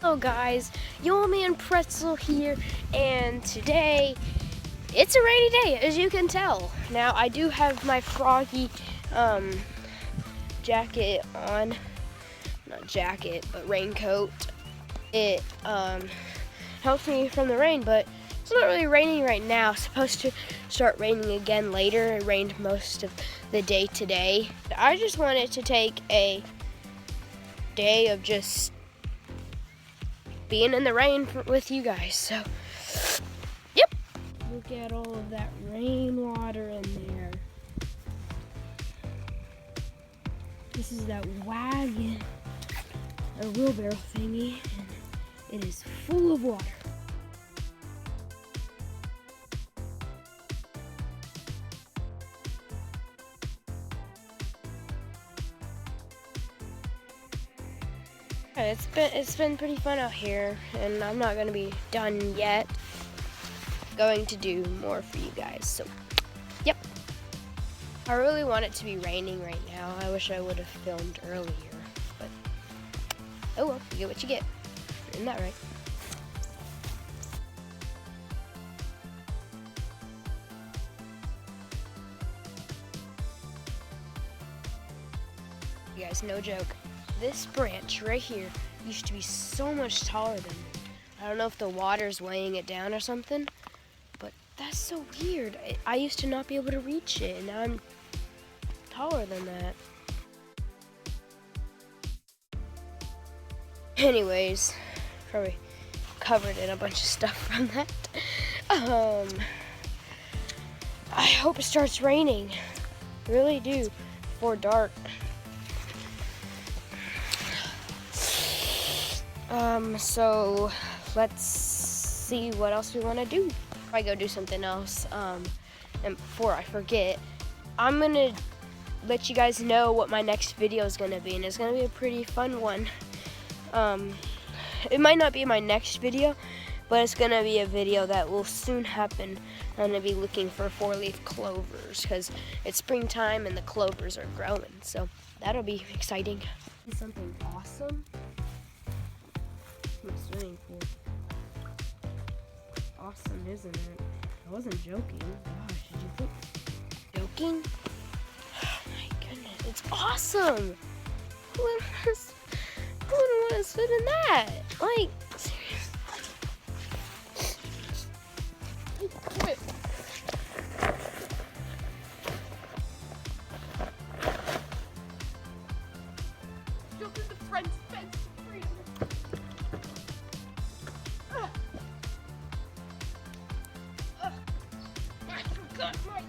Hello guys, YOLMan Pretzel here, and today it's a rainy day, as you can tell. Now I do have my froggy jacket on, not jacket, but raincoat. It helps me from the rain, but it's not really raining right now. It's supposed to start raining again later. It rained most of the day today. I just wanted to take a day of just being in the rain with you guys. So, yep. Look at all of that rainwater in there. This is that wagon, or wheelbarrow thingy, and it is full of water. It's been pretty fun out here, and I'm not gonna be done yet. Going to do more for you guys. So, yep. I really want it to be raining right now. I wish I would have filmed earlier, but oh well, you get what you get. Isn't that right? You guys, no joke. This branch right here used to be so much taller than me. I don't know if the water's weighing it down or something, but that's so weird. I used to not be able to reach it, and now I'm taller than that. Anyways, probably covered in a bunch of stuff from that. I hope it starts raining. Really do, before dark. So let's see what else we want to do. If I go do something else, and before I forget, I'm gonna let you guys know what my next video is gonna be, and it's gonna be a pretty fun one. It might not be my next video, but it's gonna be a video that will soon happen. I'm gonna be looking for 4-leaf clovers because it's springtime and the clovers are growing, so that'll be exciting. Something awesome. My swimming pool. Awesome, isn't it? I wasn't joking. Gosh, did you think? Joking? Oh my goodness, it's awesome! Who would want to swim in that? Like, seriously. Quit. Jump in the front fence. Forgot my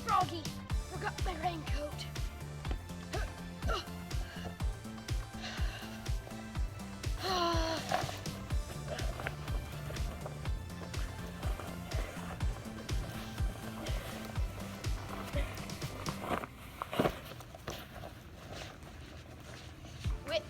froggy. Forgot my raincoat. Wait.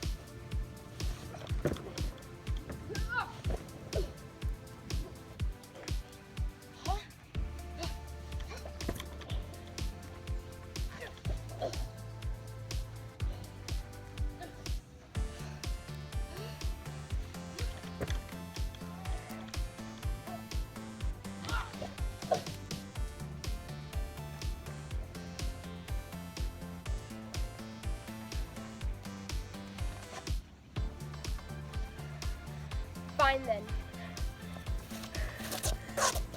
Fine then.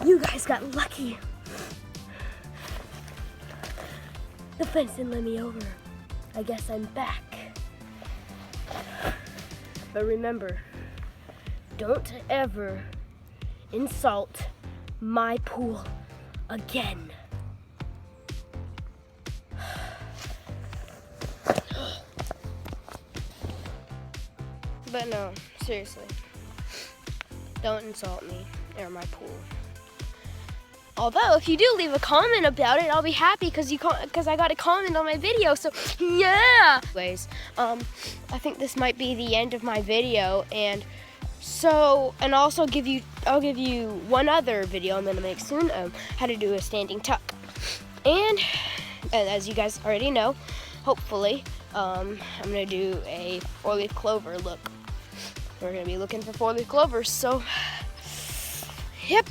You guys got lucky. The fence didn't let me over. I guess I'm back. But remember, don't ever insult my pool again. But no, seriously. Don't insult me or my pool. Although, if you do leave a comment about it, I'll be happy because I got a comment on my video. So, yeah. Anyways, I think this might be the end of my video, and also I'll give you one other video I'm gonna make soon, how to do a standing tuck. And as you guys already know, hopefully, I'm gonna do a 4-leaf clover look. we're gonna be looking for 4-leaf clovers. So, yep.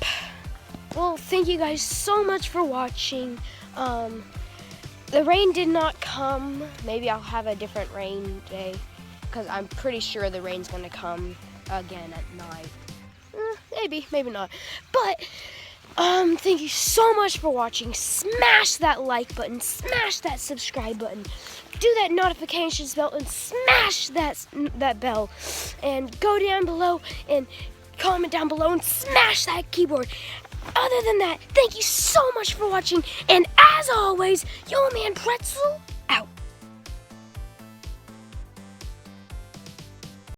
Well, thank you guys so much for watching. The rain did not come. Maybe I'll have a different rain day, because I'm pretty sure the rain's gonna come again at night. Maybe not. But thank you so much for watching. Smash that like button, smash that subscribe button, do that notifications bell, and smash that bell. And go down below and comment down below and smash that keyboard. Other than that, thank you so much for watching. And as always, YOLMan Pretzel out.